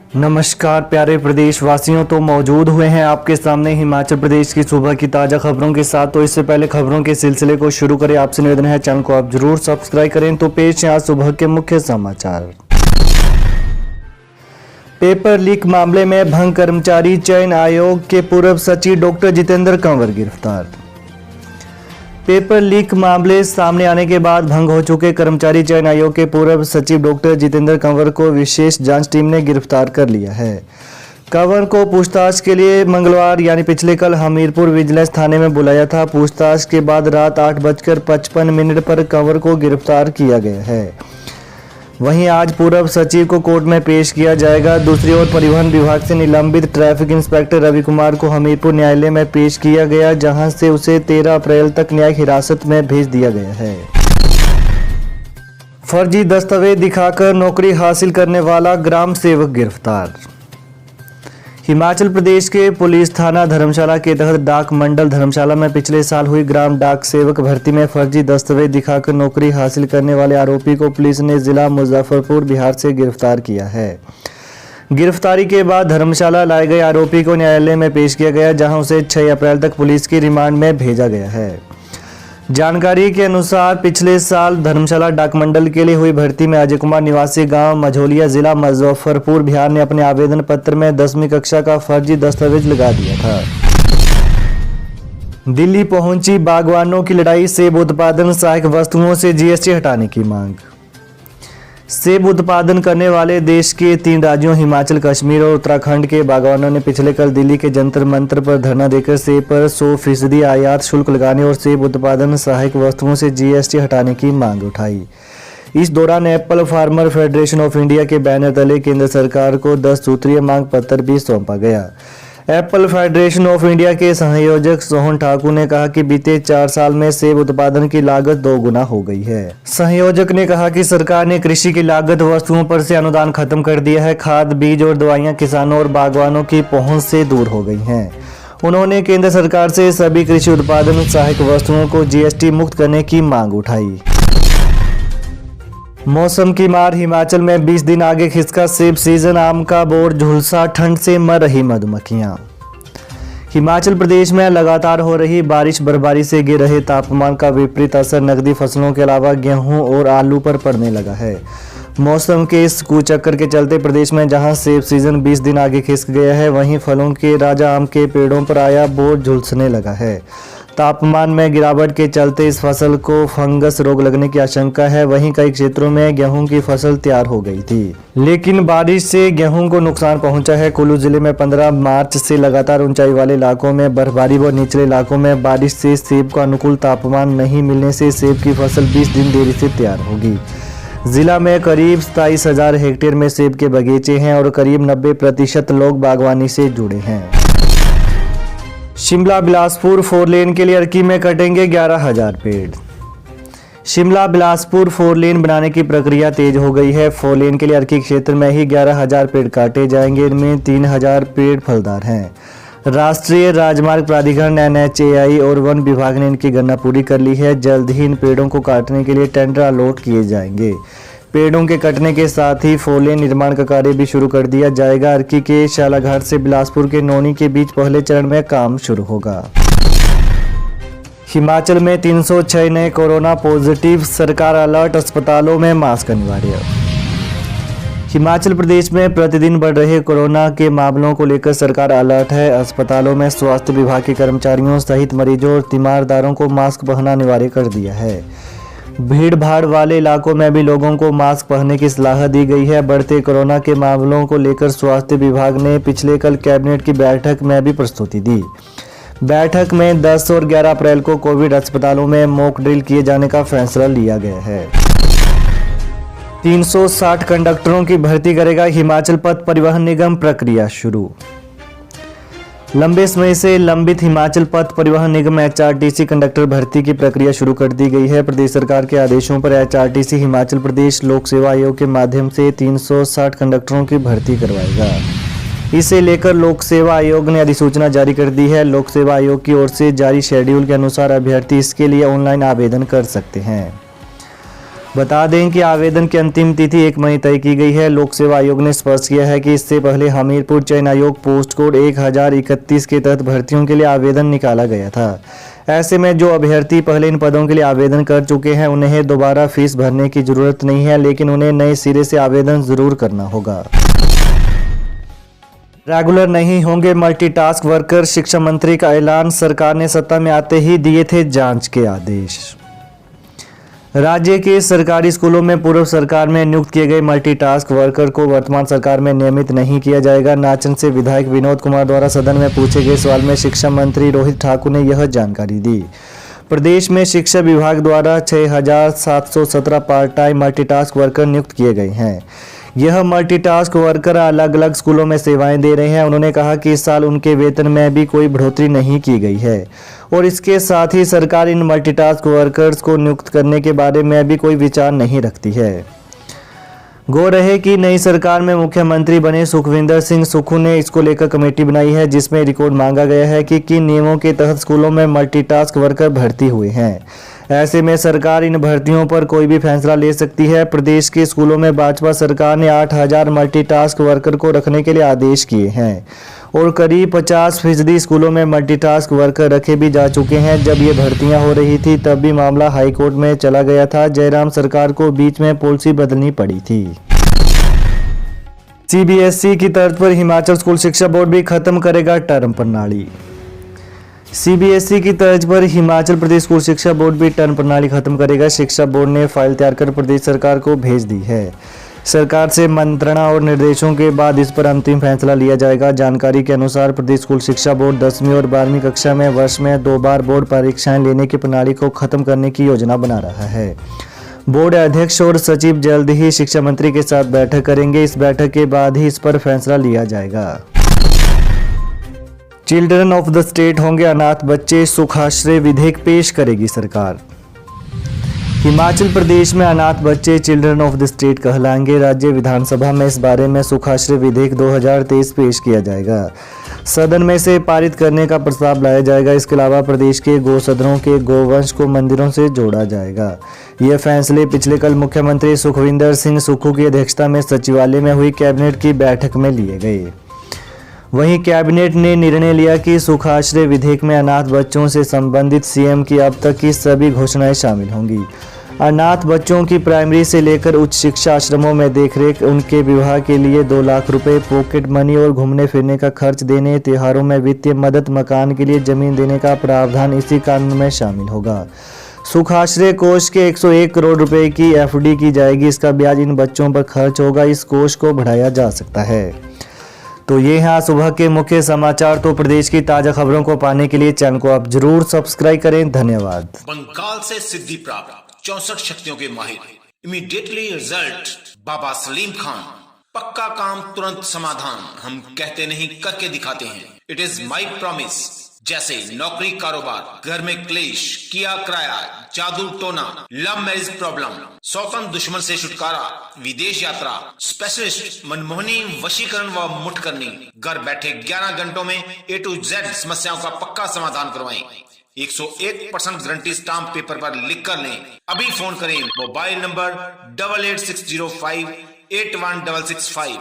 नमस्कार प्यारे प्रदेश वासियों, तो मौजूद हुए हैं आपके सामने हिमाचल प्रदेश की सुबह की ताज़ा खबरों के साथ। तो इससे पहले खबरों के सिलसिले को शुरू करें, आपसे निवेदन है चैनल को आप जरूर सब्सक्राइब करें। तो पेश है आज सुबह के मुख्य समाचार। पेपर लीक मामले में भंग कर्मचारी चयन आयोग के पूर्व सचिव डॉक्टर जितेंद्र कंवर गिरफ्तार। पेपर लीक मामले सामने आने के बाद भंग हो चुके कर्मचारी चयन आयोग के पूर्व सचिव डॉक्टर जितेंद्र कंवर को विशेष जांच टीम ने गिरफ्तार कर लिया है। कंवर को पूछताछ के लिए मंगलवार यानी पिछले कल हमीरपुर विजिलेंस थाने में बुलाया था। पूछताछ के बाद रात 8:55 पर कंवर को गिरफ्तार किया गया है। वहीं आज पूर्व सचिव को कोर्ट में पेश किया जाएगा। दूसरी ओर परिवहन विभाग से निलंबित ट्रैफिक इंस्पेक्टर रवि कुमार को हमीरपुर न्यायालय में पेश किया गया, जहां से उसे 13 अप्रैल तक न्यायिक हिरासत में भेज दिया गया है। फर्जी दस्तावेज दिखाकर नौकरी हासिल करने वाला ग्राम सेवक गिरफ्तार। हिमाचल प्रदेश के पुलिस थाना धर्मशाला के तहत डाक मंडल धर्मशाला में पिछले साल हुई ग्राम डाक सेवक भर्ती में फर्जी दस्तावेज दिखाकर नौकरी हासिल करने वाले आरोपी को पुलिस ने जिला मुजफ्फरपुर बिहार से गिरफ्तार किया है। गिरफ्तारी के बाद धर्मशाला लाए गए आरोपी को न्यायालय में पेश किया गया, जहां उसे 6 अप्रैल तक पुलिस की रिमांड में भेजा गया है। जानकारी के अनुसार पिछले साल धर्मशाला डाक मंडल के लिए हुई भर्ती में अजय कुमार निवासी गांव मझोलिया जिला मुजफ्फरपुर बिहार ने अपने आवेदन पत्र में 10वीं कक्षा का फर्जी दस्तावेज लगा दिया था। दिल्ली पहुंची बागवानों की लड़ाई, सेब उत्पादन सहायक वस्तुओं से जीएसटी हटाने की मांग। सेब उत्पादन करने वाले देश के 3 राज्यों हिमाचल, कश्मीर और उत्तराखंड के बागवानों ने पिछले कल दिल्ली के जंतर मंतर पर धरना देकर सेब पर 100% आयात शुल्क लगाने और सेब उत्पादन सहायक वस्तुओं से जीएसटी हटाने की मांग उठाई। इस दौरान Apple farmer federation of India के बैनर तले केंद्र सरकार को 10 सूत्रीय मांग पत्र भी सौंपा गया। एप्पल फेडरेशन ऑफ इंडिया के संयोजक सोहन ठाकुर ने कहा कि बीते 4 साल में सेब उत्पादन की लागत 2 गुना हो गई है। संयोजक ने कहा कि सरकार ने कृषि की लागत वस्तुओं पर से अनुदान खत्म कर दिया है। खाद, बीज और दवाइयां किसानों और बागवानों की पहुंच से दूर हो गई हैं। उन्होंने केंद्र सरकार से सभी कृषि उत्पादन सहायक वस्तुओं को जीएसटी मुक्त करने की मांग उठाई। मौसम की मार, हिमाचल में 20 दिन आगे खिसका सेब सीजन, आम का बोर झुलसा, ठंड से मर रही मधुमक्खियां। हिमाचल प्रदेश में लगातार हो रही बारिश बर्फबारी से गिर रहे तापमान का विपरीत असर नकदी फसलों के अलावा गेहूं और आलू पर पड़ने लगा है। मौसम के इस कुचक्कर के चलते प्रदेश में जहां सेब सीजन 20 दिन आगे खिसक गया है, वहीं फलों के राजा आम के पेड़ों पर आया बोर झुलसने लगा है। तापमान में गिरावट के चलते इस फसल को फंगस रोग लगने की आशंका है। वहीं कई क्षेत्रों में गेहूं की फसल तैयार हो गई थी, लेकिन बारिश से गेहूं को नुकसान पहुंचा है। कुल्लू जिले में 15 मार्च से लगातार ऊंचाई वाले इलाकों में बर्फबारी व निचले इलाकों में बारिश से सेब को अनुकूल तापमान नहीं मिलने से सेब की फसल 20 दिन देरी से तैयार होगी। जिला में करीब 27,000 हेक्टेयर में सेब के बगीचे हैं और करीब 90% लोग बागवानी से जुड़े हैं। शिमला बिलासपुर 4 लेन के लिए अर्की में कटेंगे 11,000 पेड़। शिमला बिलासपुर 4 लेन बनाने की प्रक्रिया तेज हो गई है। 4 लेन के लिए अर्की क्षेत्र में ही 11,000 पेड़ काटे जाएंगे। इनमें 3,000 पेड़ फलदार हैं। राष्ट्रीय राजमार्ग प्राधिकरण NHAI और वन विभाग ने इनकी गणना पूरी कर ली है। जल्द ही इन पेड़ों को काटने के लिए टेंडर अलॉट किए जाएंगे। पेड़ों के कटने के साथ ही 4 लेन निर्माण का कार्य भी शुरू कर दिया जाएगा। अर्की के शालाघाट से बिलासपुर के नौनी के बीच पहले चरण में काम शुरू होगा। हिमाचल में 306 नए कोरोना पॉजिटिव, सरकार अलर्ट, अस्पतालों में मास्क अनिवार्य। हिमाचल प्रदेश में प्रतिदिन बढ़ रहे कोरोना के मामलों को लेकर सरकार अलर्ट है। अस्पतालों में स्वास्थ्य विभाग के कर्मचारियों सहित मरीजों और तीमारदारों को मास्क पहनना अनिवार्य कर दिया है। भीड़ भाड़ वाले इलाकों में भी लोगों को मास्क पहनने की सलाह दी गई है। बढ़ते कोरोना के मामलों को लेकर स्वास्थ्य विभाग ने पिछले कल कैबिनेट की बैठक में भी प्रस्तुति दी। बैठक में 10 और 11 अप्रैल को कोविड अस्पतालों में मॉक ड्रिल किए जाने का फैसला लिया गया है। 360 कंडक्टरों की भर्ती करेगा हिमाचल पथ परिवहन निगम, प्रक्रिया शुरू। लंबे समय से लंबित हिमाचल पथ परिवहन निगम HRTC कंडक्टर भर्ती की प्रक्रिया शुरू कर दी गई है। प्रदेश सरकार के आदेशों पर HRTC हिमाचल प्रदेश लोक सेवा आयोग के माध्यम से 360 कंडक्टरों की भर्ती करवाएगा। इसे लेकर लोक सेवा आयोग ने अधिसूचना जारी कर दी है। लोक सेवा आयोग की ओर से जारी शेड्यूल के अनुसार अभ्यर्थी इसके लिए ऑनलाइन आवेदन कर सकते हैं। बता दें कि आवेदन की अंतिम तिथि 1 मई तय की गई है। लोक सेवा आयोग ने स्पष्ट किया है कि इससे पहले हमीरपुर चयन आयोग पोस्ट कोड 1031 के तहत भर्तियों के लिए आवेदन निकाला गया था। ऐसे में जो अभ्यर्थी पहले इन पदों के लिए आवेदन कर चुके हैं उन्हें दोबारा फीस भरने की जरूरत नहीं है, लेकिन उन्हें नए सिरे से आवेदन जरूर करना होगा। रेगुलर नहीं होंगे मल्टीटास्क वर्कर, शिक्षा मंत्री का ऐलान। सरकार ने सत्ता में आते ही दिए थे जांच के आदेश। राज्य के सरकारी स्कूलों में पूर्व सरकार में नियुक्त किए गए मल्टीटास्क वर्कर को वर्तमान सरकार में नियमित नहीं किया जाएगा। नाचन से विधायक विनोद कुमार द्वारा सदन में पूछे गए सवाल में शिक्षा मंत्री रोहित ठाकुर ने यह जानकारी दी। प्रदेश में शिक्षा विभाग द्वारा 6,717 पार्ट टाइम मल्टीटास्क वर्कर नियुक्त किए गए हैं। यह मल्टीटास्क वर्कर अलग अलग स्कूलों में सेवाएं दे रहे हैं। उन्होंने कहा कि इस साल उनके वेतन में भी कोई बढ़ोतरी नहीं की गई है और इसके साथ ही सरकार इन मल्टीटास्क वर्कर्स को नियुक्त करने के बारे में भी कोई विचार नहीं रखती है। गौर रहे कि नई सरकार में मुख्यमंत्री बने सुखविंदर सिंह सुक्खू ने इसको लेकर कमेटी बनाई है, जिसमें रिकॉर्ड मांगा गया है कि किन नियमों के तहत स्कूलों में मल्टीटास्क वर्कर भर्ती हुए हैं। ऐसे में सरकार इन भर्तियों पर कोई भी फैसला ले सकती है। प्रदेश के स्कूलों में भाजपा सरकार ने 8,000 मल्टीटास्क वर्कर को रखने के लिए आदेश किए हैं और करीब 50% स्कूलों में मल्टीटास्क वर्कर रखे भी जा चुके हैं। जब ये भर्तियां हो रही थी तब भी मामला हाईकोर्ट में चला गया था। जयराम सरकार को बीच में पॉलिसी बदलनी पड़ी थी। सीबीएसई की तर्ज पर हिमाचल स्कूल शिक्षा बोर्ड भी खत्म करेगा टर्म प्रणाली। सीबीएसई की तर्ज पर हिमाचल प्रदेश स्कूल शिक्षा बोर्ड भी टर्म प्रणाली खत्म करेगा। शिक्षा बोर्ड ने फाइल तैयार कर प्रदेश सरकार को भेज दी है। सरकार से मंत्रणा और निर्देशों के बाद इस पर अंतिम फैसला लिया जाएगा। जानकारी के अनुसार प्रदेश स्कूल शिक्षा बोर्ड 10वीं और 12वीं कक्षा में वर्ष में 2 बार बोर्ड परीक्षाएं लेने की प्रणाली को खत्म करने की योजना बना रहा है। बोर्ड अध्यक्ष और सचिव जल्द ही शिक्षा मंत्री के साथ बैठक करेंगे। इस बैठक के बाद ही इस पर फैसला लिया जाएगा। चिल्ड्रन ऑफ द स्टेट होंगे अनाथ बच्चे, सुखाश्रय विधेयक पेश करेगी सरकार। हिमाचल प्रदेश में अनाथ बच्चे चिल्ड्रन ऑफ द स्टेट कहलाएंगे। राज्य विधानसभा में इस बारे में सुखाश्रय विधेयक 2023 पेश किया जाएगा। सदन में से पारित करने का प्रस्ताव लाया जाएगा। इसके अलावा प्रदेश के गौसदनों के गोवंश को मंदिरों से जोड़ा जाएगा। ये फैसले पिछले कल मुख्यमंत्री सुखविंदर सिंह सुक्खू की अध्यक्षता में सचिवालय में हुई कैबिनेट की बैठक में लिए गए। वहीं कैबिनेट ने निर्णय लिया कि सुखाश्रय विधेयक में अनाथ बच्चों से संबंधित सीएम की अब तक की सभी घोषणाएं शामिल होंगी। अनाथ बच्चों की प्राइमरी से लेकर उच्च शिक्षा आश्रमों में देखरेख, उनके विवाह के लिए 2 लाख रुपए, पॉकेट मनी और घूमने फिरने का खर्च देने, त्योहारों में वित्तीय मदद, मकान के लिए जमीन देने का प्रावधान इसी कानून में शामिल होगा। सुखाश्रय कोष के 101 करोड़ रुपए की एफडी की जाएगी। इसका ब्याज इन बच्चों पर खर्च होगा। इस कोष को बढ़ाया जा सकता है। तो ये हैं सुबह के मुख्य समाचार। तो प्रदेश की ताजा खबरों को पाने के लिए चैनल को आप जरूर सब्सक्राइब करें। धन्यवाद। बंगाल से सिद्धि प्राप्त 64 शक्तियों के माहिर, इमीडिएटली रिजल्ट, बाबा सलीम खान। पक्का काम, तुरंत समाधान। हम कहते नहीं, करके दिखाते हैं। It is my promise. जैसे नौकरी, कारोबार, घर में क्लेश, किया किराया, जादू टोना, लव मैरिज प्रॉब्लम, सौतन दुश्मन से छुटकारा, विदेश यात्रा, स्पेशलिस्ट मनमोहनी, वशीकरण व मुठ करनी। घर बैठे 11 घंटों में A to Z समस्याओं का पक्का समाधान करवाएं। 101% गारंटी स्टाम्प पेपर पर लिख कर लें। अभी फोन करें। Mobile number 8860581665।